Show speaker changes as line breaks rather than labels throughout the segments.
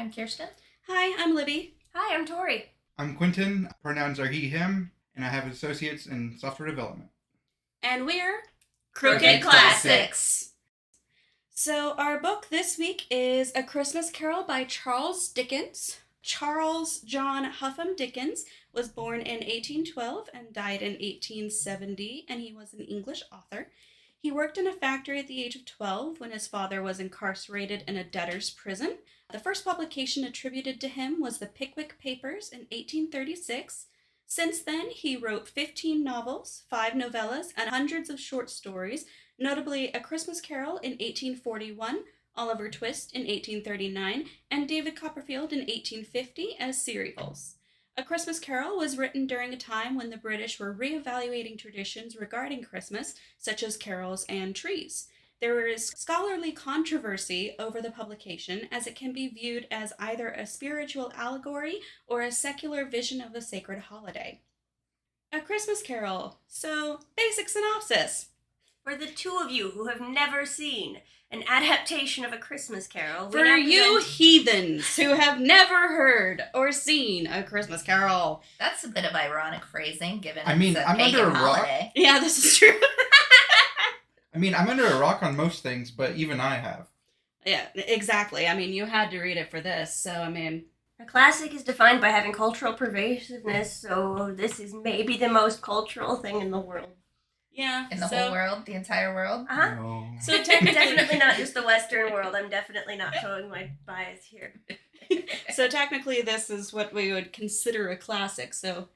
I'm Kirsten.
Hi, I'm Libby.
Hi, I'm Tori.
I'm Quentin. Pronouns are he, him, and I have associates in software development.
And we're
Crooked Classics.
So our book this week is A Christmas Carol by Charles Dickens. Charles John Huffam Dickens was born in 1812 and died in 1870, and he was an English author. He worked in a factory at the age of 12 when his father was incarcerated in a debtor's prison. The first publication attributed to him was the Pickwick Papers in 1836. Since then, he wrote 15 novels, 5 novellas, and hundreds of short stories, notably A Christmas Carol in 1841, Oliver Twist in 1839, and David Copperfield in 1850 as serials. A Christmas Carol was written during a time when the British were re-evaluating traditions regarding Christmas, such as carols and trees. There is scholarly controversy over the publication, as it can be viewed as either a spiritual allegory or a secular vision of the sacred holiday. A Christmas Carol. So, basic synopsis.
For the two of you who have never seen an adaptation of A Christmas Carol,
For you heathens who have never heard or seen A Christmas Carol.
That's a bit of ironic phrasing, given
I mean,
it's a
I'm
pagan
under a rock.
holiday.
Yeah, this is true.
I'm under a rock on most things, but even I have.
Yeah, exactly. You had to read it for this, so
A classic is defined by having cultural pervasiveness, so this is maybe the most cultural thing in the world.
Yeah.
In the whole world, the entire world.
Uh-huh.
No.
So technically,
Definitely not just the Western world. I'm definitely not showing my bias here.
So technically, this is what we would consider a classic. So,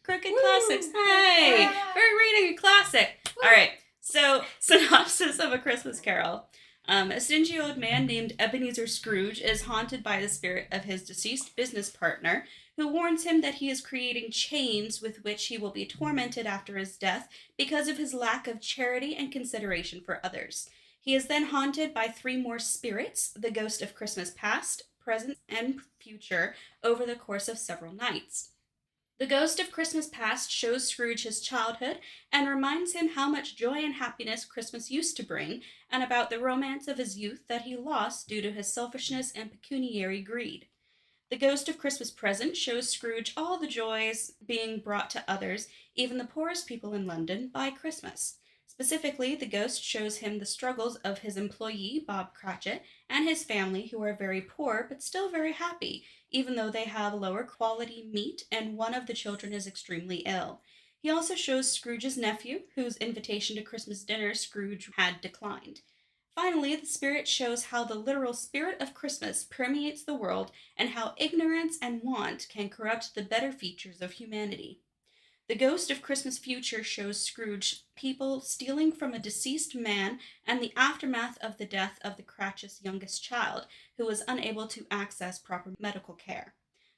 Crooked Classics. Hey, we're reading a classic. All right. So, synopsis of A Christmas Carol. A stingy old man named Ebenezer Scrooge is haunted by the spirit of his deceased business partner, who warns him that he is creating chains with which he will be tormented after his death because of his lack of charity and consideration for others. He is then haunted by 3 more spirits, the ghost of Christmas past, present, and future, over the course of several nights. The ghost of Christmas past shows Scrooge his childhood and reminds him how much joy and happiness Christmas used to bring, and about the romance of his youth that he lost due to his selfishness and pecuniary greed. The ghost of Christmas present shows Scrooge all the joys being brought to others, even the poorest people in London, by Christmas. Specifically, the ghost shows him the struggles of his employee, Bob Cratchit, and his family, who are very poor but still very happy, even though they have lower quality meat and one of the children is extremely ill. He also shows Scrooge's nephew, whose invitation to Christmas dinner Scrooge had declined. Finally, the spirit shows how the literal spirit of Christmas permeates the world and how ignorance and want can corrupt the better features of humanity. The ghost of Christmas future shows Scrooge people stealing from a deceased man and the aftermath of the death of the Cratchit's youngest child, who was unable to access proper medical care.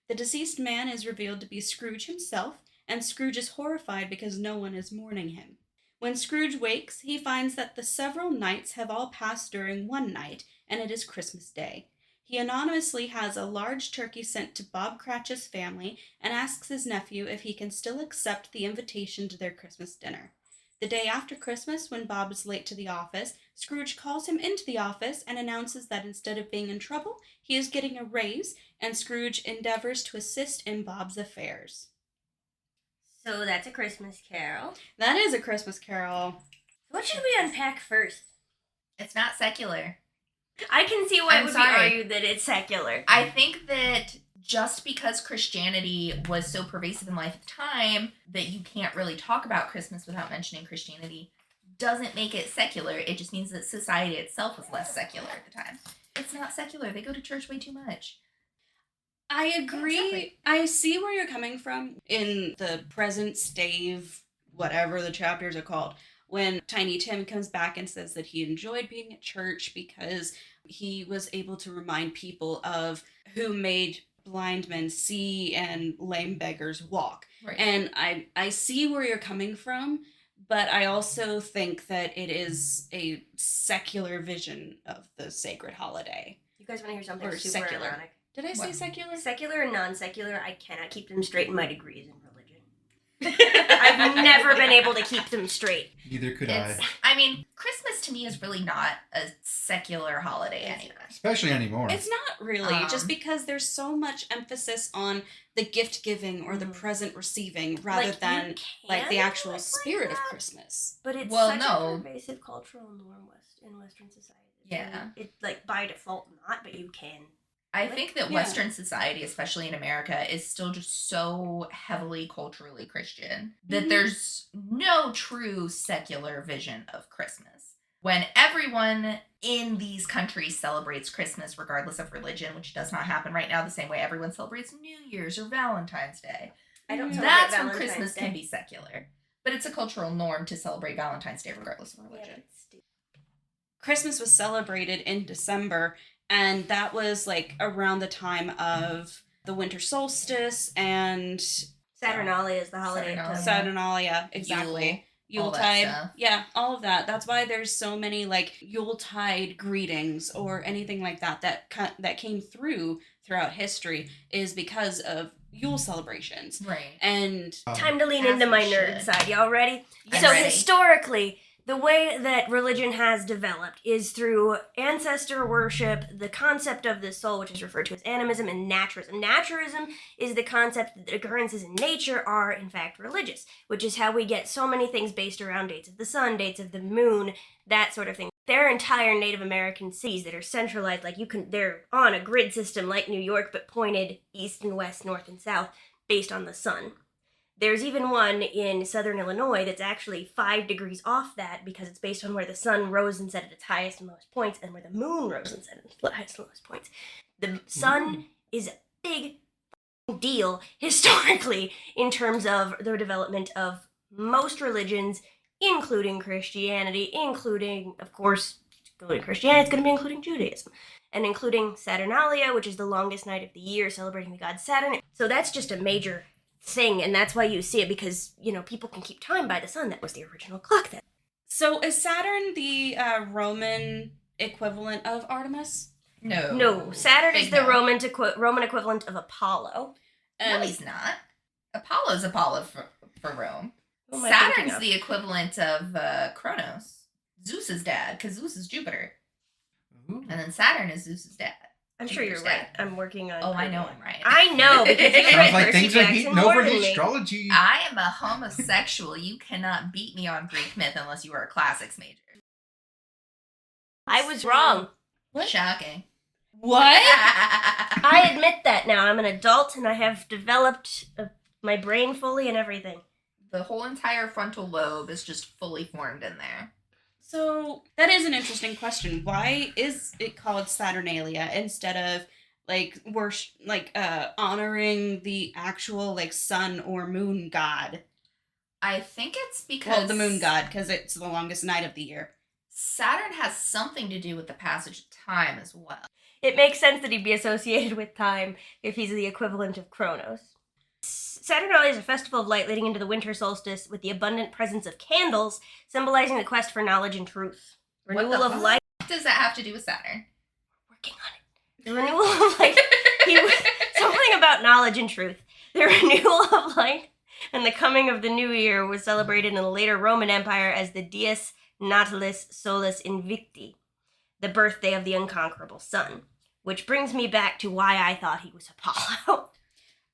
The deceased man is revealed to be Scrooge himself, and Scrooge is horrified because no one is mourning him. When Scrooge wakes, he finds that the several nights have all passed during one night, and it is Christmas Day. He anonymously has a large turkey sent to Bob Cratchit's family and asks his nephew if he can still accept the invitation to their Christmas dinner. The day after Christmas, when Bob is late to the office, Scrooge calls him into the office and announces that instead of being in trouble, he is getting a raise, and Scrooge endeavors to assist in Bob's affairs.
So that's A Christmas Carol.
That is A Christmas Carol.
What should we unpack first?
It's not secular.
I can see why
I'm
it would
sorry.
be argued that it's secular.
I think that just because Christianity was so pervasive in life at the time that you can't really talk about Christmas without mentioning Christianity doesn't make it secular. It just means that society itself was less secular at the time. It's not secular. They go to church way too much.
I agree.
Yeah, exactly.
I see where you're coming from in the present stave, whatever the chapters are called, when Tiny Tim comes back and says that he enjoyed being at church because he was able to remind people of who made blind men see and lame beggars walk.
Right.
And I see where you're coming from, but I also think that it is a secular vision of the sacred holiday.
You guys want to hear something
Or
super
secular.
ironic?
Did I say
What?
secular?
Secular and non-secular, I cannot keep them straight in my degrees in religion. I've never been able to keep them straight.
Neither could
It's,
I.
I mean, Christmas to me is really not a secular holiday anyway.
Especially anymore.
It's not really, just
Um,
because there's so much emphasis on the gift giving or the present receiving rather
Like, you
than like the
can
actual
like
spirit of
that,
Christmas.
But it's
Well,
such
no.
a pervasive cultural norm in Western society.
Yeah.
It like by default not, but you can.
I think that
Yeah.
Western society, especially in America, is still just so heavily culturally Christian that
Mhm.
there's no true secular vision of Christmas. When everyone in these countries celebrates Christmas regardless of religion, which does not happen right now the same way everyone celebrates New Year's or Valentine's Day.
I don't
Mhm.
celebrate
That's when
Valentine's
Christmas
Day.
can be secular. But it's a cultural norm to celebrate Valentine's Day regardless of
Yeah,
religion.
but it's stupid.
Christmas was celebrated in December, and that was like around the time of the winter solstice and
Saturnalia is the holiday.
Saturnalia.
of
Saturnalia, exactly.
All that
Yuletide.
stuff.
Yeah, all of that. That's why there's so many like Yuletide greetings or anything like that that came throughout history is because of Yule celebrations.
Right.
And
Time to lean
As
into
we
my nerd
should.
side. Y'all ready?
I'm
So
ready.
historically, the way that religion has developed is through ancestor worship, the concept of the soul, which is referred to as animism, and naturism. Naturism is the concept that occurrences in nature are, in fact, religious, which is how we get so many things based around dates of the sun, dates of the moon, that sort of thing. There are entire Native American cities that are centralized, they're on a grid system like New York, but pointed east and west, north and south, based on the sun. There's even one in southern Illinois that's actually 5 degrees off that because it's based on where the sun rose and set at its highest and lowest points and where the moon rose and set at its highest and lowest points. The sun is a big deal historically in terms of the development of most religions, including Christianity, including, of course, including Christianity, it's going to be including Judaism, and including Saturnalia, which is the longest night of the year, celebrating the god Saturn. So that's just a major thing, and that's why you see it, because, people can keep time by the sun. That was the original clock then.
so is Saturn the Roman equivalent of Artemis?
No.
Saturn is
Big
the
no.
Roman equivalent of Apollo.
No, he's not. Apollo's Apollo for Rome.
Who am I thinking
Saturn's
of?
the equivalent of Kronos, Zeus's dad, because Zeus is Jupiter,
Ooh.
and then Saturn is Zeus's dad.
I'm sure you're
Jupiter's
right.
dad.
I'm working on.
Oh, I
proving
know
it.
I'm right.
I know, because you
Sounds
read
Sounds like
Percy
things are
Jackson
heating
more
over
than
the
me.
astrology.
I am a homosexual. You cannot beat me on Greek myth unless you are a classics major.
I was wrong.
What?
Shocking.
What?
I admit that now. I'm an adult and I have developed my brain fully and everything.
The whole entire frontal lobe is just fully formed in there.
So that is an interesting question. Why is it called Saturnalia instead of honoring the actual sun or moon god?
I think it's because
The moon god, because it's the longest night of the year.
Saturn has something to do with the passage of time as well.
It makes sense that he'd be associated with time if he's the equivalent of Kronos. Saturnalia is a festival of light leading into the winter solstice with the abundant presence of candles, symbolizing the quest for knowledge and truth.
What
Renewal
the
of
fuck?
light.
What does that have to do with Saturn?
Working on it. The renewal of light. Something about knowledge and truth. The renewal of light and the coming of the new year was celebrated in the later Roman Empire as the Dies Natalis Solis Invicti, the birthday of the unconquerable sun. Which brings me back to why I thought he was Apollo.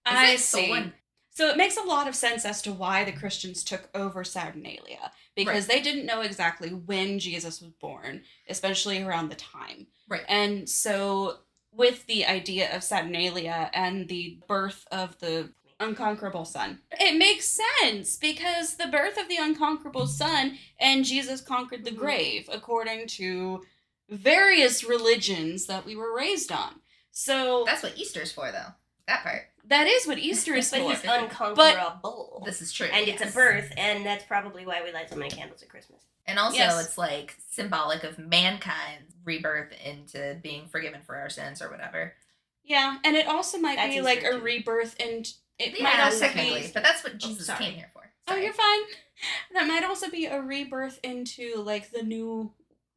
I
it
see.
Solon?
So it makes a lot of sense as to why the Christians took over Saturnalia, because they didn't know exactly when Jesus was born, especially around the time.
Right.
And so with the idea of Saturnalia and the birth of the unconquerable sun, it makes sense because the birth of the unconquerable sun and Jesus conquered the grave, according to various religions that we were raised on. So
That's what Easter's for, though. That part.
that is what Easter is
But
for.
he's unconquerable.
This is true.
And it's a
yes.
birth, and that's probably why we light so many candles at Christmas.
And also,
Yes.
it's like symbolic of mankind's rebirth into being forgiven for our sins or whatever.
Yeah, and it also might
That's
be like
Easter,
a
too.
rebirth, and it
Yeah,
might also
technically,
be.
but that's what Jesus
sorry.
came here for.
Oh,
Sorry.
you're fine. That might also be a rebirth into like the new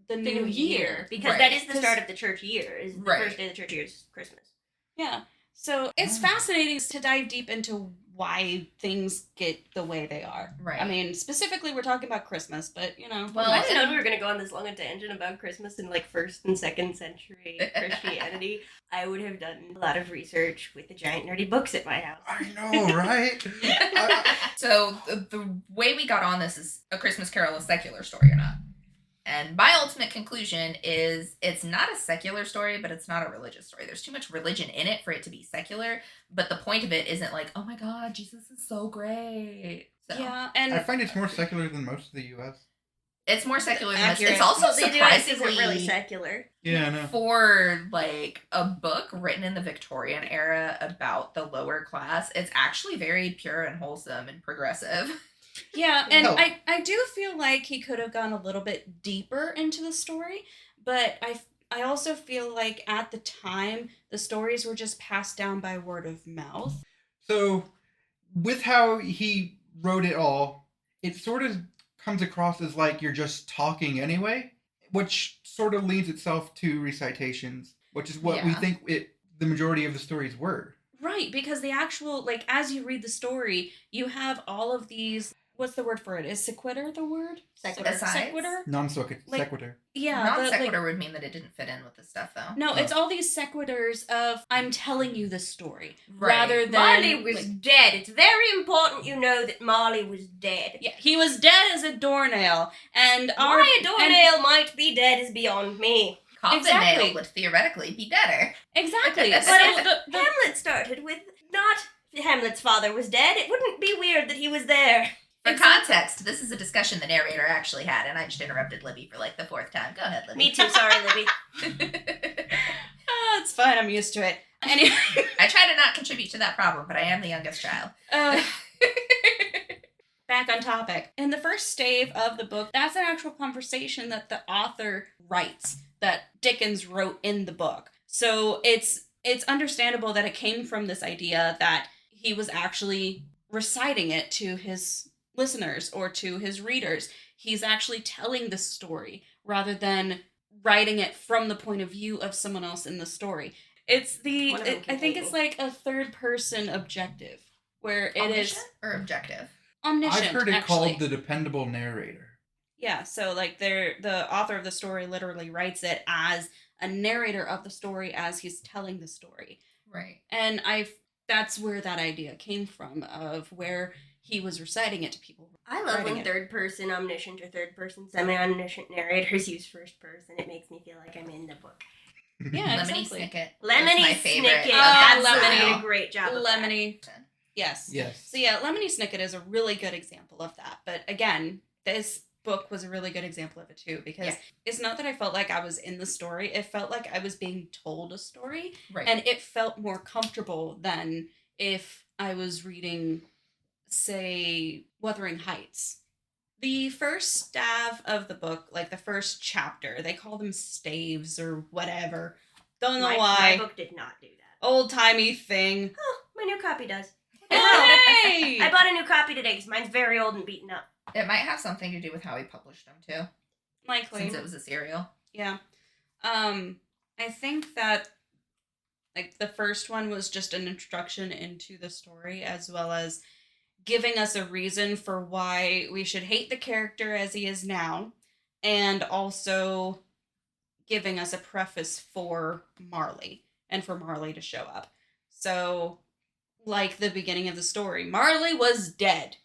year.
Because
Right.
that is the start of the church year. Is the
Right.
first day of the church year is Christmas.
Yeah. So it's fascinating to dive deep into why things get the way they are.
Right.
I mean, specifically, we're talking about Christmas, but, you know.
Well,
I didn't know we were going to go on this long a tangent about Christmas in, like, 1st and 2nd century Christianity. I would have done a lot of research with the giant nerdy books at my house.
I know, right?
So the way we got on this is A Christmas Carol a secular story or not? And my ultimate conclusion is it's not a secular story, but it's not a religious story. There's too much religion in it for it to be secular. But the point of it isn't like, oh my God, Jesus is so great. So,
Yeah, and
I find it's more secular than most of the U.S.
it's more secular than this.
Accurate.
It's also
Well, the US
surprisingly
isn't really secular.
Yeah, I know.
for like a book written in the Victorian era about the lower class. It's actually very pure and wholesome and progressive.
yeah, and
No.
I do feel like he could have gone a little bit deeper into the story, but I also feel like at the time, the stories were just passed down by word of mouth.
So, with how he wrote it all, it sort of comes across as like you're just talking anyway, which sort of leads itself to recitations, which is what we
Yeah.
think the majority of the stories were.
Right, because the actual, like, as you read the story, you have all of these, what's the word for it? Is sequitur the word?
Sequitur.
Asides?
Sequitur?
Non
Like-
sequitur.
Yeah.
Non
the,
sequitur
like,
would mean that it didn't fit in with the stuff, though.
no, it's all these sequiturs of, I'm telling you the story,
Right.
rather than...
Marley was
like,
dead. It's very important you know that Marley was dead.
yeah, he was dead as a doornail, and our...
Why a doornail might be dead is beyond me.
Coffin
Exactly.
nail would theoretically be deader.
Exactly.
But
So
if
the
Hamlet started with not Hamlet's father was dead, it wouldn't be weird that he was there.
For
Exactly.
context, this is a discussion the narrator actually had, and I just interrupted Libby for like the 4th time. Go ahead, Libby.
Me too, sorry, Libby.
Oh, it's fine. I'm used to it. Anyway.
I try to not contribute to that problem, but I am the youngest child.
Back on topic. In the first stave of the book, that's an actual conversation that the author writes, that Dickens wrote in the book. So it's understandable that it came from this idea that he was actually reciting it to his listeners or to his readers. He's actually telling the story rather than writing it from the point of view of someone else in the story. It's
One of them can
I think
hate
it's
me.
like a third person objective where it is
Omniscient or objective?
omniscient.
I've heard it
actually.
called the dependable narrator.
Yeah, so like the author of the story literally writes it as a narrator of the story as he's telling the story.
Right.
And that's where that idea came from, of where he was reciting it to people.
I love
Writing
when
it.
third person omniscient or third person semi-omniscient narrators use first person. It makes me feel like I'm in the book.
Yeah,
Lemony
exactly.
Snicket.
Lemony
is my favorite.
Snicket.
Oh,
That's
Lemony.
did a great job of that.
Lemony. Yes.
Yes.
So yeah, Lemony Snicket is a really good example of that. But again, this book was a really good example of it too, because
Yeah.
it's not that I felt like I was in the story. It felt like I was being told a story.
Right.
And it felt more comfortable than if I was reading, say, Wuthering Heights. The first stave of the book, like the first chapter, they call them staves or whatever. Don't know
My
why.
book did not do that.
Old-timey thing.
Oh, my new copy does.
Oh, hey!
I bought a new copy today because mine's very old and beaten up.
It might have something to do with how he published them, too,
Likely.
since it was a serial.
Yeah. I think that like the first one was just an introduction into the story, as well as giving us a reason for why we should hate the character as he is now, and also giving us a preface for Marley and for Marley to show up. So, like the beginning of the story, Marley was dead.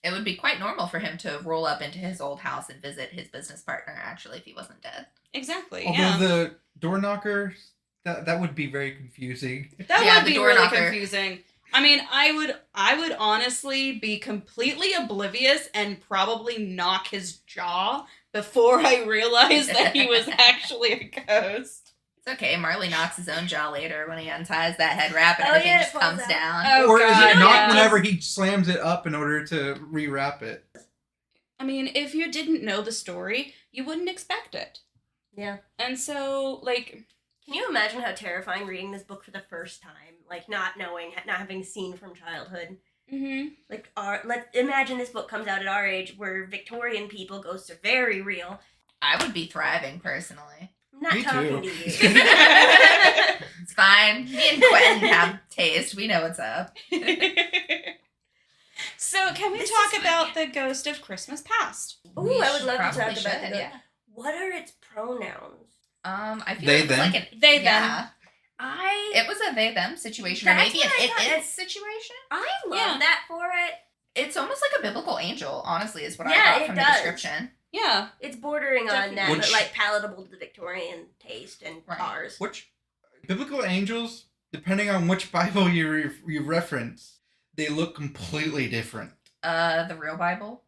It would be quite normal for him to roll up into his old house and visit his business partner, actually, if he wasn't dead.
Exactly.
Although
yeah.
the door knocker, that would be very confusing.
That
Yeah,
would
the
be
door
really
knocker.
confusing. I mean, I would honestly be completely oblivious and probably knock his jaw before I realized that he was actually a ghost.
It's okay. Marley knocks his own jaw later when he unties that head wrap and
Oh,
everything
yeah,
just
it falls
comes
out.
down.
Oh,
Or is
God,
it not
yeah.
whenever he slams it up in order to rewrap it?
I mean, if you didn't know the story, you wouldn't expect it.
Yeah.
And so, like,
Can you imagine how terrifying reading this book for the first time? Like, not knowing, not having seen from childhood. Like, let's imagine this book comes out at our age where Victorian people, ghosts are very real.
I would be thriving, personally.
not
Me
talking
too.
to you.
It's fine. Me and Quentin have taste. We know what's up.
So, can we
This
talk
is
about the Ghost of Christmas Past?
Ooh, I would love to talk
Probably
about
should,
the
yeah.
What are its pronouns?
I feel
They,
like it was
them?
like an
They,
yeah.
them.
It was a they-them situation, or
That's
maybe an
what I thought.
it-is situation.
I love
Yeah.
that for it.
It's almost like a biblical angel, honestly, is what I
Yeah,
got
it
from
does.
the description.
Yeah.
It's bordering on that,
Which-
but like palatable to the Victorian taste and
Right.
ours.
Which biblical angels, depending on which Bible you reference, they look completely different.
The real Bible.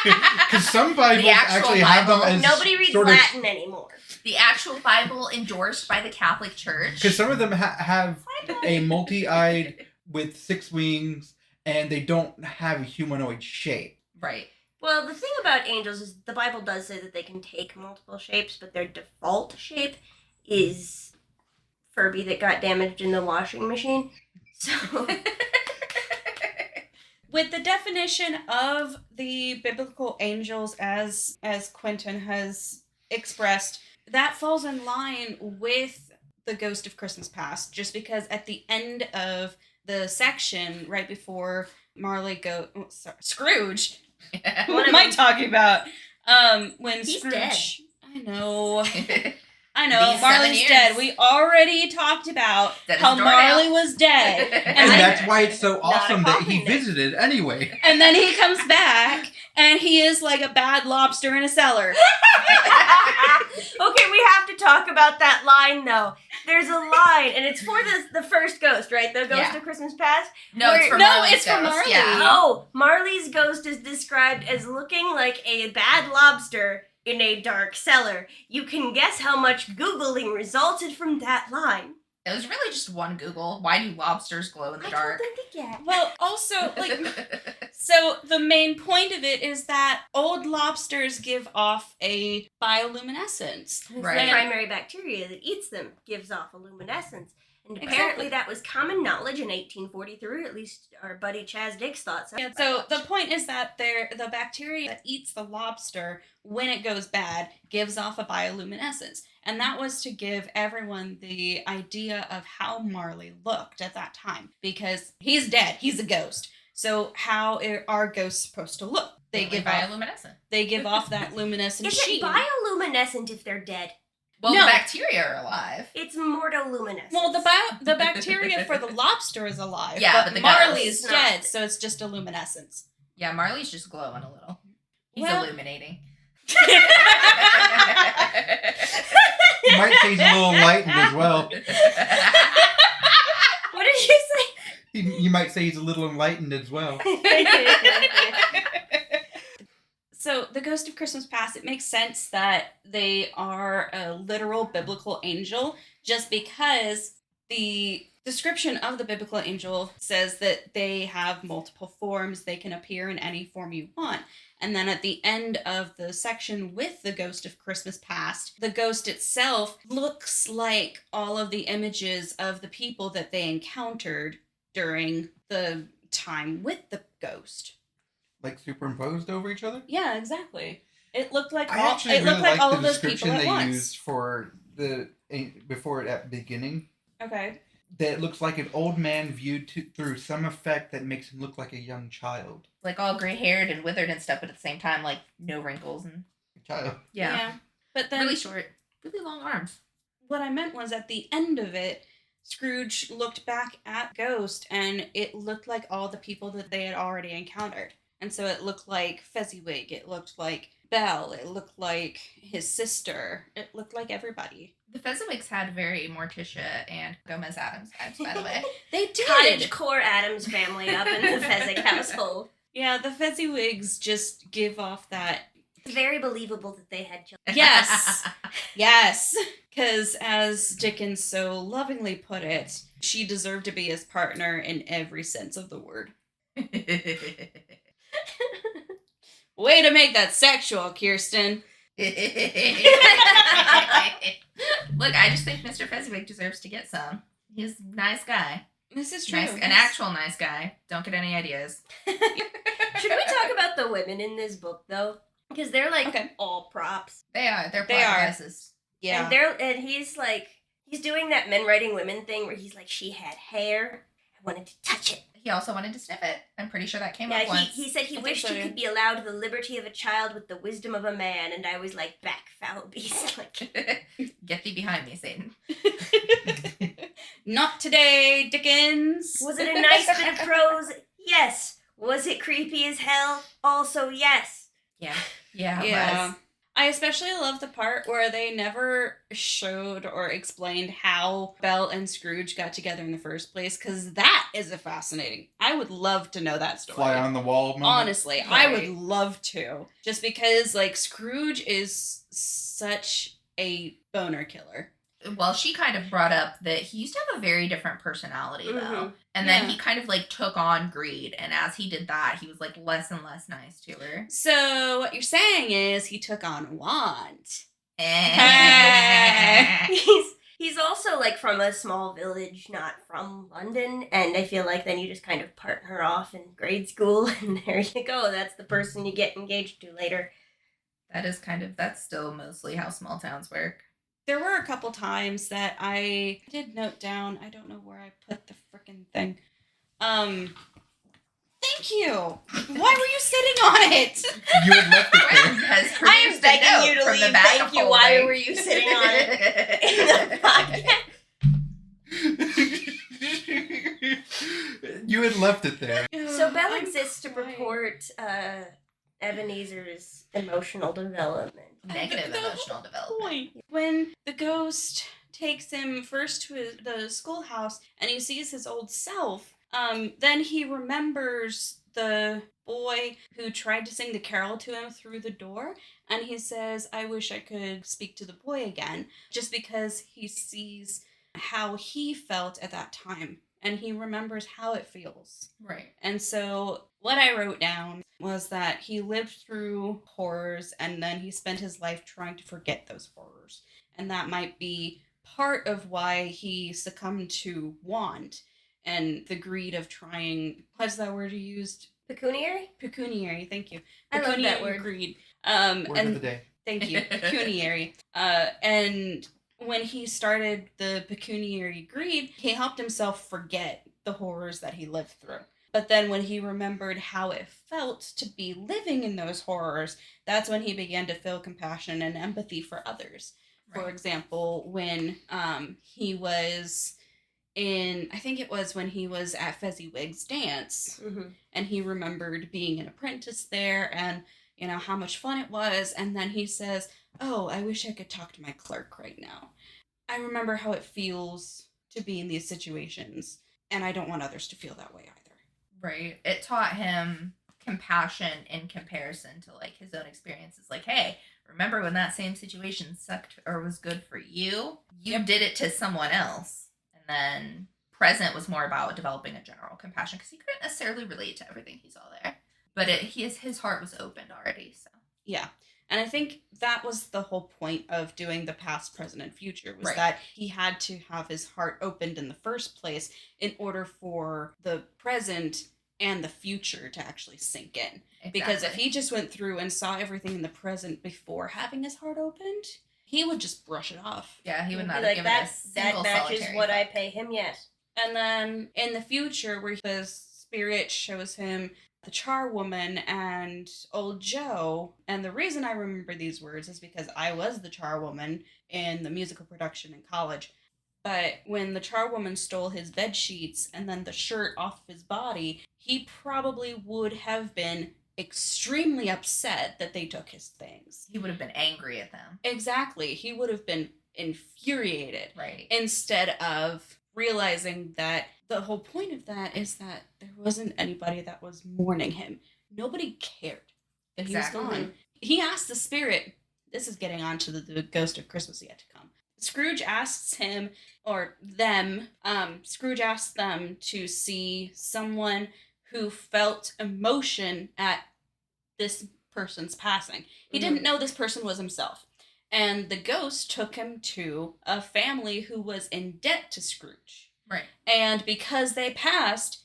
Because some Bibles
actual
actually have them
Bible.
as
Nobody reads
sort of.
Latin anymore.
The actual Bible endorsed by the Catholic Church.
Because some of them have a multi-eyed with 6 wings, and they don't have a humanoid shape.
Right.
Well, the thing about angels is the Bible does say that they can take multiple shapes, but their default shape is Furby that got damaged in the washing machine. So,
With the definition of the biblical angels as Quentin has expressed, that falls in line with the Ghost of Christmas Past, just because at the end of the section, right before Scrooge. What am I talking about? When
He's
Scrooge,
dead.
I know,
These 7
Marley's
years.
dead. We already talked about
Dead as
how
a doornail.
Marley was dead,
And
then-
that's why it's so
Not a
awesome that he
coffin.
visited anyway.
and then he comes back, and he is like a bad lobster in a cellar.
okay, we have to talk about that line though. There's a line, and it's for the first ghost, right? The Ghost
Yeah.
of Christmas Past.
No, it's for
No,
Marley's
it's for
ghost,
Marley.
Yeah.
Oh, Marley's ghost is described as looking like a bad lobster in a dark cellar. You can guess how much Googling resulted from that line.
It was really just one Google. Why do lobsters glow in the dark?
I told them to get.
Well, also, so the main point of it is that old lobsters give off a bioluminescence.
Right.
The primary bacteria that eats them gives off a luminescence. And
Exactly.
apparently that was common knowledge in 1843, at least our buddy Chazz Dix thought so.
Yeah, so the point is that the bacteria that eats the lobster, when it goes bad, gives off a bioluminescence. And that was to give everyone the idea of how Marley looked at that time. Because he's dead. He's a ghost. So how are ghosts supposed to look? They give off that luminescent
Is
sheen.
it bioluminescent if they're dead?
Well,
No.
the bacteria are alive.
It's mortoluminescent.
Well, the bacteria for the lobster is alive.
Yeah,
but
but the
Marley's
ghost is
dead,
not.
so it's just a luminescence.
Yeah, Marley's just glowing a little. He's
Well-
illuminating.
You might say he's a little enlightened as well.
What did you
You might say he's a little enlightened as well.
say?
So, the Ghost of Christmas Past, it makes sense that they are a literal biblical angel, just because the description of the biblical angel says that they have multiple forms, they can appear in any form you want. And then at the end of the section with the Ghost of Christmas Past, the ghost itself looks like all of the images of the people that they encountered during the time with the ghost.
Like superimposed over each other?
Yeah, exactly. It looked like
I
all.
actually
It looked
really
like all
the
of those people
description
at
they
once.
used for before it at the beginning.
Okay.
That it looks like an old man viewed through some effect that makes him look like a young child.
Like all gray-haired and withered and stuff, but at the same time, like, no wrinkles. And
A child.
yeah.
But then
Really short, really long arms.
what I meant was at the end of it, Scrooge looked back at Ghost, and it looked like all the people that they had already encountered. And so it looked like Fezziwig, it looked like Belle, it looked like his sister, it looked like everybody.
The Fezziwigs had very Morticia and Gomez Adams vibes, by the way.
They did!
Cottage core Adams family up in the Fezzik household.
Yeah, the Fezziwigs just give off that.
It's very believable that they had children.
Yes! Yes! Because as Dickens so lovingly put it, she deserved to be his partner in every sense of the word. Way to make that sexual, Kirsten.
Look, I just think Mr. Fezziwig deserves to get some. He's a nice guy.
This is true.
Nice, an actual nice guy. Don't get any ideas.
Should we talk about the women in this book, though? Because they're like
Okay.
all props.
They are. They're
They
plot
are.
devices.
Yeah.
And he's doing that men writing women thing where he's like, she had hair. I wanted to touch it.
He also wanted to sniff it. I'm pretty sure that came
Yeah,
up once.
he said he wished he could be allowed the liberty of a child with the wisdom of a man, and I was like, back, foul beast. Like,
Get thee behind me, Satan.
Not today, Dickens.
was it a nice bit of prose? Yes. Was it creepy as hell? Also, yes.
Yeah. Yeah, it
Yeah.
was.
I especially love the part where they never showed or explained how Belle and Scrooge got together in the first place, because that is a fascinating. I would love to know that story.
Fly on the wall moment.
Honestly, I would
Right.
love to. Just because, like, Scrooge is such a boner killer.
Well, she kind of brought up that he used to have a very different personality, though.
Mhm.
And then
Yeah.
he kind of, like, took on greed. And as he did that, he was, like, less and less nice to her.
So, what you're saying is he took on want.
He's also like from a small village, not from London, and I feel like then you just kind of partner off in grade school, and there you go. That's the person you get engaged to later.
That's still mostly how small towns work.
There were a couple times that I did note down. I don't know where I put the frickin' thing. Thank you. Why were you sitting on it?
You had left it
Graham
there.
has
I am
produced a
begging
note
you to
from the
leave.
back
Thank
of
you. Why
holding.
were you sitting on it in the podcast?
You had left it there.
So Belle
I'm
exists to
crying.
report Ebenezer's emotional development.
Negative
The
emotional
whole
development.
point. When the ghost takes him first to the schoolhouse and he sees his old self, then he remembers the boy who tried to sing the carol to him through the door, and he says, I wish I could speak to the boy again, just because he sees how he felt at that time, and he remembers how it feels.
Right.
And so what I wrote down was that he lived through horrors and then he spent his life trying to forget those horrors. And that might be part of why he succumbed to want and the greed of trying, what's that word you used?
Pecuniary?
Pecuniary, thank you.
I love that
Pecuniary
word.
Greed.
Word of the
And
day.
thank you, pecuniary. And when he started the pecuniary greed, he helped himself forget the horrors that he lived through. But then when he remembered how it felt to be living in those horrors, that's when he began to feel compassion and empathy for others. For
Right.
example, when he was I think it was when he was at Fezziwig's dance,
Mm-hmm.
and he remembered being an apprentice there and, you know, how much fun it was. And then he says, oh, I wish I could talk to my clerk right now. I remember how it feels to be in these situations, and I don't want others to feel that way either.
Right. It taught him compassion in comparison to, like, his own experiences. Like, hey, remember when that same situation sucked or was good for you? You did it to someone else. And then present was more about developing a general compassion because he couldn't necessarily relate to everything he saw there. But his heart was opened already, so.
Yeah. And I think that was the whole point of doing the past, present, and future, was
Right.
that he had to have his heart opened in the first place in order for the present and the future to actually sink in.
Exactly.
Because if he just went through and saw everything in the present before having his heart opened, he would just brush it off.
Yeah, he would
Be
not have
like
given
that.
it a single
That matches
solitary
what I
thought.
pay him. Yes.
And then in the future, where the spirit shows him the charwoman and old Joe, and the reason I remember these words is because I was the charwoman in the musical production in college. But when the charwoman stole his bed sheets and then the shirt off of his body, he probably would have been extremely upset that they took his things.
He would have been angry at them.
Exactly. He would have been infuriated.
Right.
Instead of realizing that the whole point of that is that there wasn't anybody that was mourning him. Nobody cared that
Exactly.
he was gone. He asked the spirit, this is getting on to the ghost of Christmas yet to come. Scrooge asks him, or them, Scrooge asks them to see someone who felt emotion at this person's passing. He didn't know this person was himself. And the ghost took him to a family who was in debt to Scrooge.
Right.
And because he passed,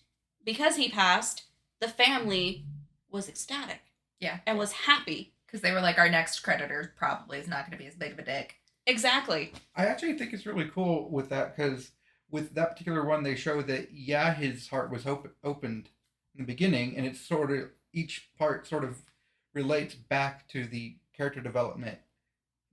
the family was ecstatic.
Yeah.
And was happy.
Because they were like, our next creditor probably is not going to be as big of a dick.
Exactly.
I actually think it's really cool with that because with that particular one, they show that his heart was opened in the beginning, and it's sort of each part sort of relates back to the character development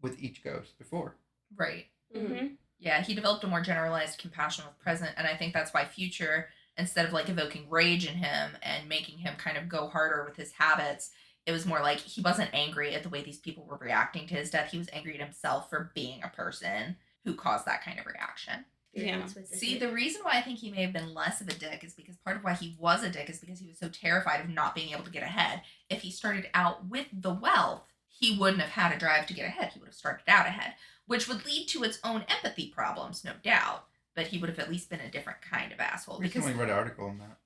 with each ghost before.
Right.
Mm-hmm.
Yeah, he developed a more generalized compassion with present, and I think that's why future, instead of like evoking rage in him and making him kind of go harder with his habits, it was more like he wasn't angry at the way these people were reacting to his death. He was angry at himself for being a person who caused that kind of reaction.
Yeah.
See, the reason why I think he may have been less of a dick is because part of why he was a dick is because he was so terrified of not being able to get ahead. If he started out with the wealth, he wouldn't have had a drive to get ahead. He would have started out ahead, which would lead to its own empathy problems, no doubt. But he would have at least been a different kind of asshole.
Recently read an article on that.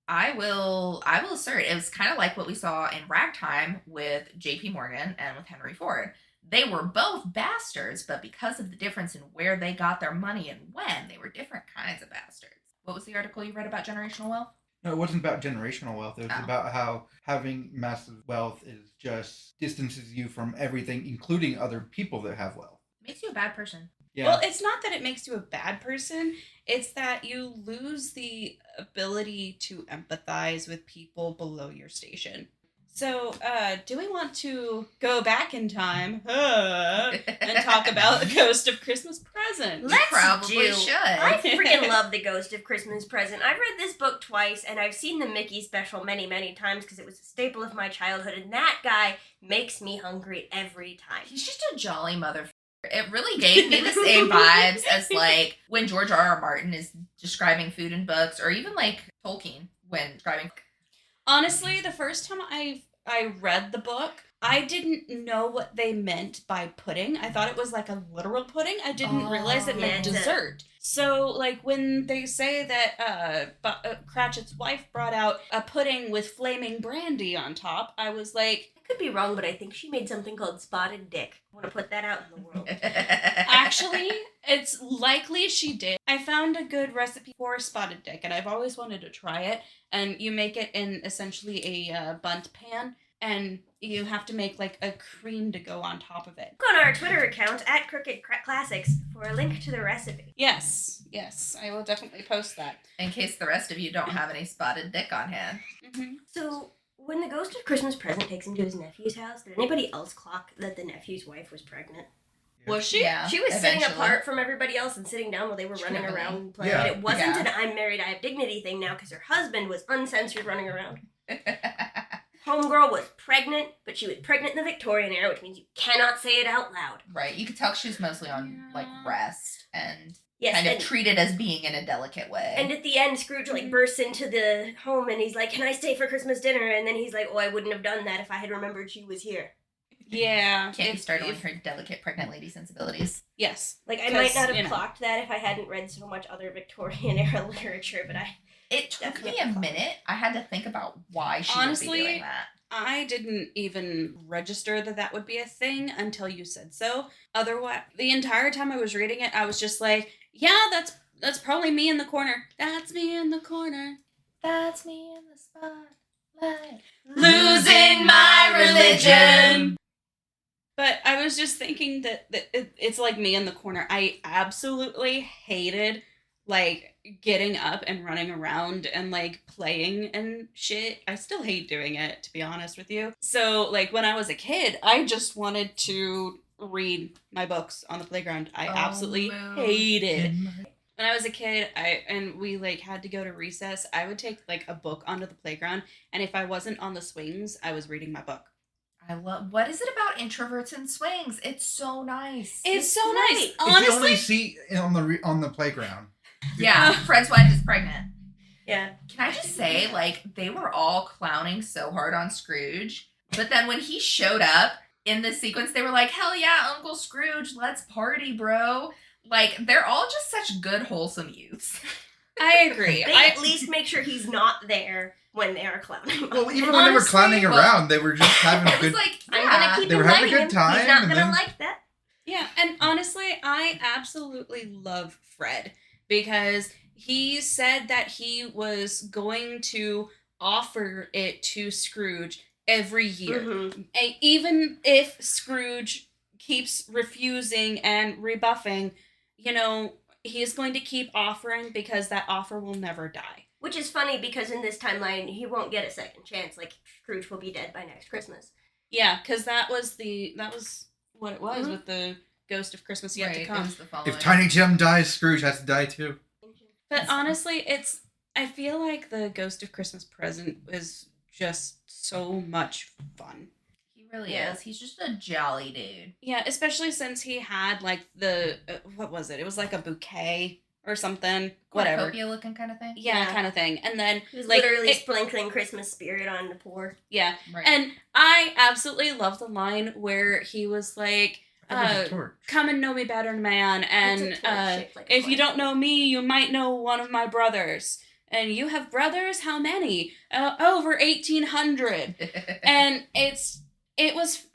I will assert it was kind of like what we saw in Ragtime with J.P. Morgan and with Henry Ford. They were both bastards, but because of the difference in where they got their money and when, they were different kinds of bastards. What was the article you read about generational wealth?
No, it wasn't about generational wealth. It was about how having massive wealth is just distances you from everything, including other people that have wealth.
It makes you a bad person.
Yeah.
Well, it's not that it makes you a bad person. It's that you lose the ability to empathize with people below your station. So, do we want to go back in time and talk about the Ghost of Christmas Present?
Let's
probably
do.
should.
I freaking love The Ghost of Christmas Present. I've read this book twice, and I've seen the Mickey special many, many times because it was a staple of my childhood, and that guy makes me hungry every time.
He's just a jolly motherfucker. It really gave me the same vibes as like when George R.R. Martin is describing food in books, or even like Tolkien when describing.
Honestly, the first time I read the book, I didn't know what they meant by pudding. I thought it was like a literal pudding. I didn't realize it meant dessert. So, like, when they say that Cratchit's wife brought out a pudding with flaming brandy on top, I was like...
I could be wrong, but I think she made something called spotted dick. I want to put that out in the world.
Actually, it's likely she did. I found a good recipe for spotted dick, and I've always wanted to try it. And you make it in essentially a bundt pan, and you have to make like a cream to go on top of it.
Look on our Twitter account at Crooked Classics for a link to the recipe.
Yes, I will definitely post that.
In case the rest of you don't have any spotted dick on hand.
Mm-hmm.
So, when the Ghost of Christmas Present takes him to his nephew's house, did anybody else clock that the nephew's wife was pregnant?
Was she?
Yeah,
She was sitting
eventually.
apart from everybody else and sitting down while they were running
Truly.
around and playing.
Yeah.
And it wasn't
Yeah.
an I'm married, I have dignity thing now because her husband was uncensored running around. Homegirl was pregnant, but she was pregnant in the Victorian era, which means you cannot say it out loud.
Right, you could tell she was mostly on like rest and
Yes,
kind of
and,
treated as being in a delicate way.
and at the end, Scrooge like bursts into the home and he's like, "Can I stay for Christmas dinner?" And then he's like, "Oh, I wouldn't have done that if I had remembered she was here."
Yeah.
Can't be startling her delicate pregnant lady sensibilities.
Yes.
Like, I
'Cause,
might not
you
have
know.
clocked that if I hadn't read so much other Victorian era literature, but
It took me
Definitely
a
clocked.
minute. I had to think about why she
Honestly,
would be doing that.
I didn't even register that would be a thing until you said so. Otherwise, the entire time I was reading it, I was just like, yeah, that's probably me in the corner. That's me in the corner.
That's me in the spotlight.
Losing my religion. But I was just thinking that it's like me in the corner. I absolutely hated, like, getting up and running around and, like, playing and shit. I still hate doing it, to be honest with you. So, like, when I was a kid, I just wanted to read my books on the playground. I absolutely hated. When I was a kid, we like had to go to recess, I would take like a book onto the playground, and if I wasn't on the swings, I was reading my book.
I love. What is it about introverts and swings? It's so nice.
It's so
great.
nice.
It's the only
Honestly,
seat on the playground.
Yeah, Fred's wife is pregnant.
yeah.
Can I just say, like, they were all clowning so hard on Scrooge, but then when he showed up in this sequence, they were like, "Hell yeah, Uncle Scrooge, let's party, bro!" Like, they're all just such good, wholesome youths.
I agree.
They at least make sure he's not there when they are clowning.
Well, even when they were clowning around, they were just having a
It was
good.
like,
I'm
yeah.
gonna keep
They were having a
inviting
good
him. He's
time,
not
and
gonna
then-
like that.
Yeah, and honestly, I absolutely love Fred because he said that he was going to offer it to Scrooge every year.
Mhm.
Even if Scrooge keeps refusing and rebuffing, he's going to keep offering because that offer will never die.
Which is funny because in this timeline, he won't get a second chance. Like, Scrooge will be dead by next Christmas.
Yeah, because that was what it was with the Ghost of Christmas Yet to
Right,
Come.
it was the following.
If Tiny Tim dies, Scrooge has to die too.
But honestly, I feel like the Ghost of Christmas Present is just so much fun.
He really is. He's just a jolly dude.
Yeah, especially since he had like the what was it? It was like a bouquet or something. Whatever.
Cornucopia looking kind of thing.
Yeah,
Yeah.
kind of thing. And then
He was
like
literally sprinkling Christmas spirit on the poor.
yeah.
Right.
And I absolutely love the line where he was like,
That was a torch.
"Come and know me better, man." And
It's a torch shaped like a
if you
flag.
don't know me, you might know one of my brothers. And you have brothers? How many? Over 1,800. And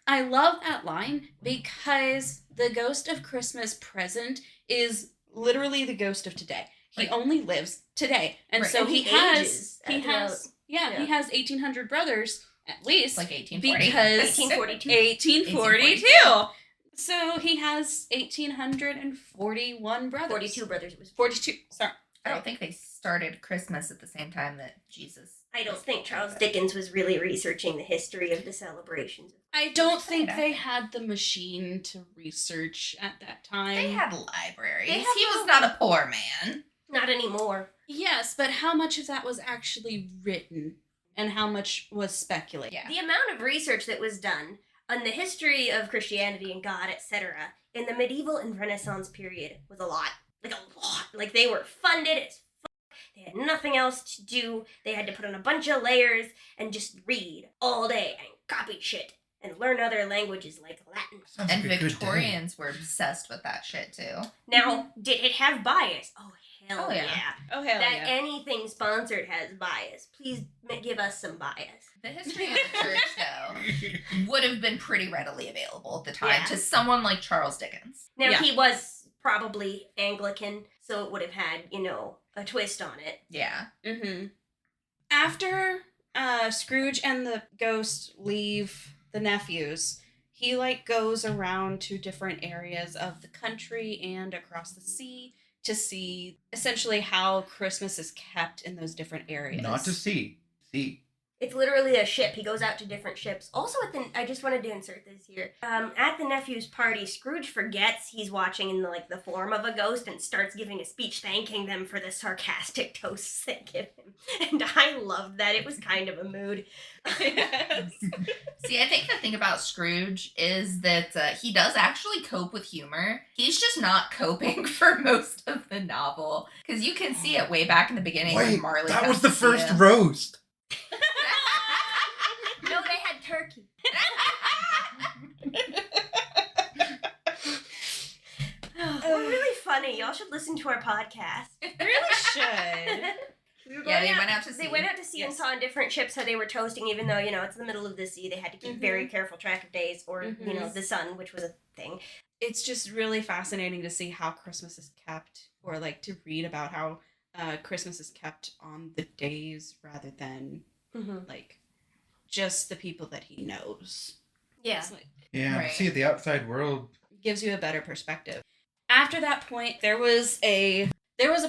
I love that line because the Ghost of Christmas Present is literally the ghost of today. He
Right.
only lives today. And
Right.
so
And
he
he ages throughout-
he
yeah.
has 1,800 brothers at least.
Like 1840.
Because
1842.
1842. So he has 1,841 brothers.
42 brothers. It was
42. Sorry.
I don't think they started Christmas at the same time that Jesus.
I don't think Charles Dickens was really researching the history of the celebrations.
I don't think
Kinda.
they had the machine to research at that time.
They had libraries.
They
He
had
was not a poor man.
Not anymore.
Yes, but how much of that was actually written and how much was speculated?
Yeah.
The amount of research that was done on the history of Christianity and God, etc., in the medieval and Renaissance period was a lot. Like a lot. Like they were funded as fuck. They had nothing else to do. They had to put on a bunch of layers and just read all day and copy shit and learn other languages like Latin.
Sounds
And
like a good day.
Victorians were obsessed with that shit too.
Now, did it have bias? Oh, hell
Oh, yeah.
yeah.
Oh, hell
That
yeah.
anything sponsored has bias. Please give us some bias.
The history of the church, though, would have been pretty readily available at the time
Yeah.
to someone like Charles Dickens.
Now,
Yeah.
he was probably Anglican, so it would have had, a twist on it.
Yeah.
Mm-hmm. After Scrooge and the ghost leave the nephews, he goes around to different areas of the country and across the sea to see essentially how Christmas is kept in those different areas.
Not to see.
It's literally a ship. He goes out to different ships. Also, I just wanted to insert this here. At the nephew's party, Scrooge forgets he's watching in the form of a ghost and starts giving a speech thanking them for the sarcastic toasts they give him. And I loved that. It was kind of a mood.
Yes.
See, I think the thing about Scrooge is that he does actually cope with humor. He's just not coping for most of the novel. Because you can see it way back in the beginning when
Wait,
Marley
that
comes
was the
to see
first
him.
roast.
No, they had turkey. We're really funny. Y'all should listen to our podcast.
Really should.
We were
Yeah,
going
they went out to sea.
They went out to sea and
Yes.
saw on different ships how they were toasting, even though, it's the middle of the sea. They had to keep very careful track of days or,
Mhm.
the sun, which was a thing.
It's just really fascinating to see how Christmas is kept, or to read about how Christmas is kept on the days rather than just the people that he knows.
Yeah.
It's
Yeah,
Right.
see the outside world.
gives you a better perspective. After that point, there was a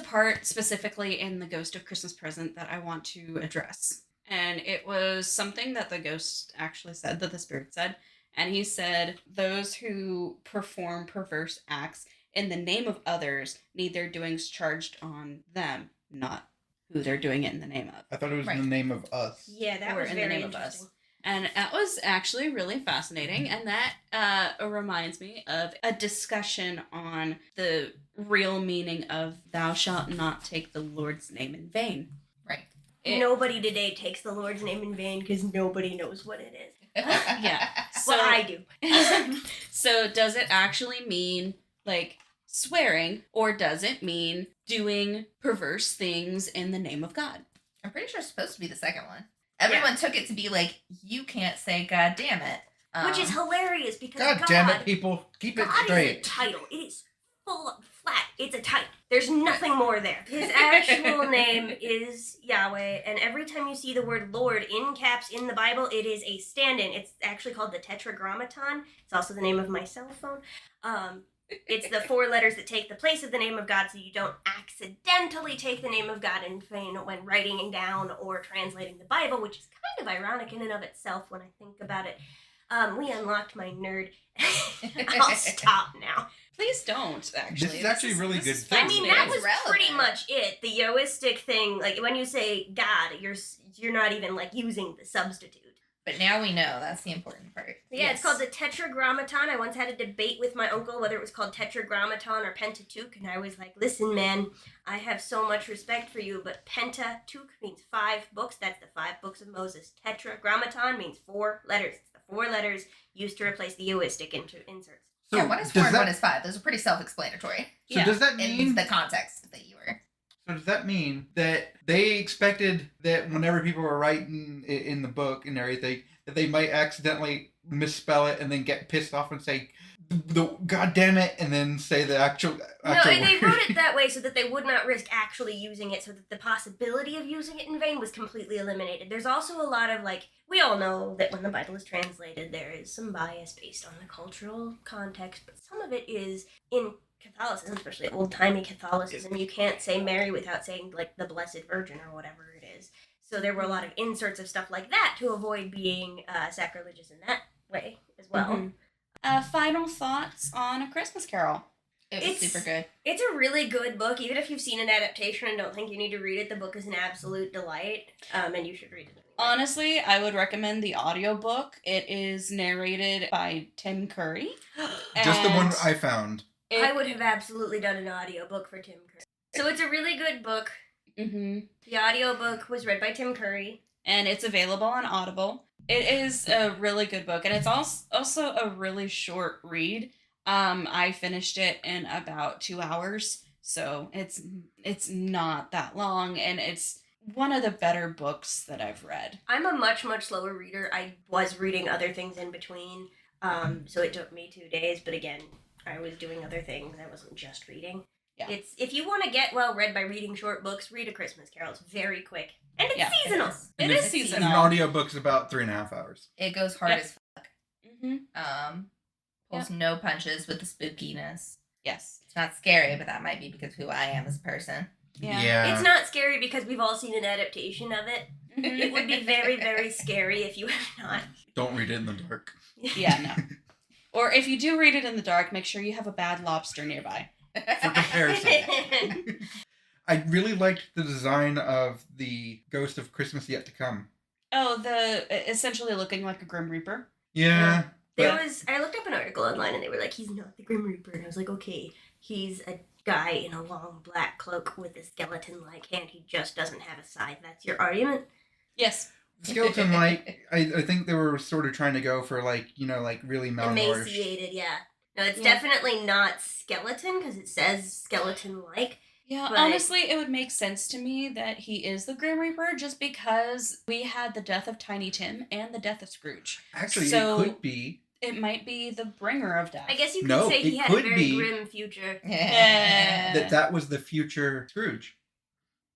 part specifically in the Ghost of Christmas Present that I want to address. And it was something that the ghost actually said, that the spirit said. And he said, those who perform perverse acts in the name of others need their doings charged on them, not who they're doing it in the name of.
I thought it was
Right.
in the name of us.
Yeah, that
Or
was
in the
very
name of us.
interesting.
And that was actually really fascinating. And that reminds me of a discussion on the real meaning of thou shalt not take the Lord's name in vain.
Right.
Nobody today takes the Lord's name in vain because nobody knows what it is.
Yeah.
Well, I do.
So does it actually mean swearing, or does it mean doing perverse things in the name of God?
I'm pretty sure it's supposed to be the second one. Everyone took it to be you can't say God damn it.
Which is hilarious because
God damn it, people. Keep it
God is a
straight.
title. It is full flat. It's a type. There's nothing more there. His actual name is Yahweh, and every time you see the word Lord in caps in the Bible, it is a stand-in. It's actually called the Tetragrammaton. It's also the name of my cell phone. It's the 4 letters that take the place of the name of God, so you don't accidentally take the name of God in vain when writing down or translating the Bible, which is kind of ironic in and of itself when I think about it. We unlocked my nerd. I'll stop now.
Please don't, actually.
This is actually really good.
I mean, that was
relevant.
pretty much it. The yoistic thing, like when you say God, you're not even like using the substitute.
But now we know. That's the important part.
Yeah, It's called the Tetragrammaton. I once had a debate with my uncle whether it was called Tetragrammaton or Pentateuch, and I was like, listen, man, I have so much respect for you, but Pentateuch means 5 books. That's the 5 books of Moses. Tetragrammaton means 4 letters. It's the 4 letters used to replace the yoistic inserts.
So
yeah, one is 4 and one is 5. Those are pretty self-explanatory.
So does that mean
in the context that you were?
So does that mean that they expected that whenever people were writing in the book and everything, that they might accidentally misspell it and then get pissed off and say, "The God damn it," and then say the actual
No, they
word?
wrote it that way so that they would not risk actually using it, so that the possibility of using it in vain was completely eliminated. There's also a lot of, like, we all know that when the Bible is translated, there is some bias based on the cultural context, but some of it is in Catholicism, especially old-timey Catholicism. You can't say Mary without saying, like, the Blessed Virgin or whatever it is. So there were a lot of inserts of stuff like that to avoid being sacrilegious in that way as well.
Mm-hmm. Final thoughts on A Christmas Carol?
It was super good.
It's a really good book. Even if you've seen an adaptation and don't think you need to read it, the book is an absolute delight, and you should read it.
Honestly, I would recommend the audiobook. It is narrated by Tim Curry.
Just the one I found.
I would have absolutely done an audiobook for Tim Curry. So it's a really good book.
Mm-hmm.
The audiobook was read by Tim Curry.
And it's available on Audible. It is a really good book, and it's also a really short read. I finished it in about 2 hours, so it's not that long, and it's one of the better books that I've read.
I'm a much, much slower reader. I was reading other things in between, so it took me 2 days, but again, I was doing other things. I wasn't just reading.
Yeah.
It's if you want to get well read by reading short books, read A Christmas Carol. It's very quick. And it's seasonal.
It is seasonal.
An audiobook's about 3.5 hours.
It goes hard as fuck.
Mm-hmm.
Pulls no punches with the spookiness.
Yes.
It's not scary, but that might be because of who I am as a person.
Yeah.
It's not scary because we've all seen an adaptation of it.
Mm-hmm.
It would be very, very scary if you have not.
Don't read it in the dark.
Yeah, no. Or if you do read it in the dark, make sure you have a bad lobster nearby.
For comparison. I really liked the design of the Ghost of Christmas Yet to Come.
Oh, the essentially looking like a Grim Reaper.
Yeah.
I looked up an article online and they were like, he's not the Grim Reaper. And I was like, okay, he's a guy in a long black cloak with a skeleton-like hand. He just doesn't have a scythe. That's your argument?
Yes.
Skeleton-like, I think they were sort of trying to go for, like, you know, like really malnourished.
Emaciated, yeah. No, it's definitely not skeleton because it says skeleton-like.
Yeah,
but
honestly, it would make sense to me that he is the Grim Reaper just because we had the death of Tiny Tim and the death of Scrooge.
Actually,
So,
it could be.
It might be the bringer of death.
I guess you could say he had a very grim future.
Yeah.
That was the future Scrooge.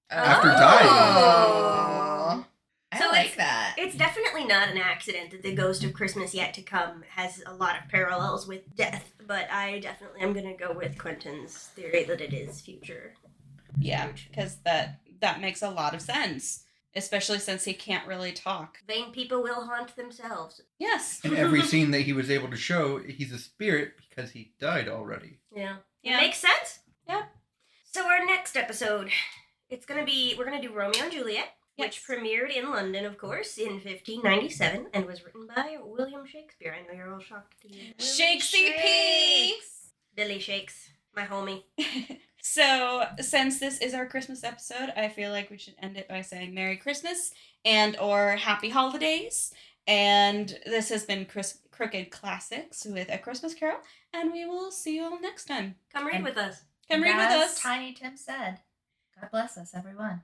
After
dying.
I
So
like that.
It's definitely not an accident that the Ghost of Christmas Yet to Come has a lot of parallels with death, but I definitely am going to go with Quentin's theory that it is future.
Yeah, because that makes a lot of sense, especially since he can't really talk.
Vain people will haunt themselves.
Yes.
In every scene that he was able to show, he's a spirit because he died already.
Yeah.
Yeah.
It makes sense?
Yeah.
So our next episode, we're going to do Romeo and Juliet, which premiered in London, of course, in 1597 and was written by William Shakespeare. I know you're all shocked to hear.
Shakespeare!
Billy Shakes, my homie.
So, since this is our Christmas episode, I feel like we should end it by saying Merry Christmas and or Happy Holidays. And this has been Crooked Classics with A Christmas Carol, and we will see you all next time.
Come read with us.
Come read with
As
us.
Tiny Tim said, God bless us, everyone.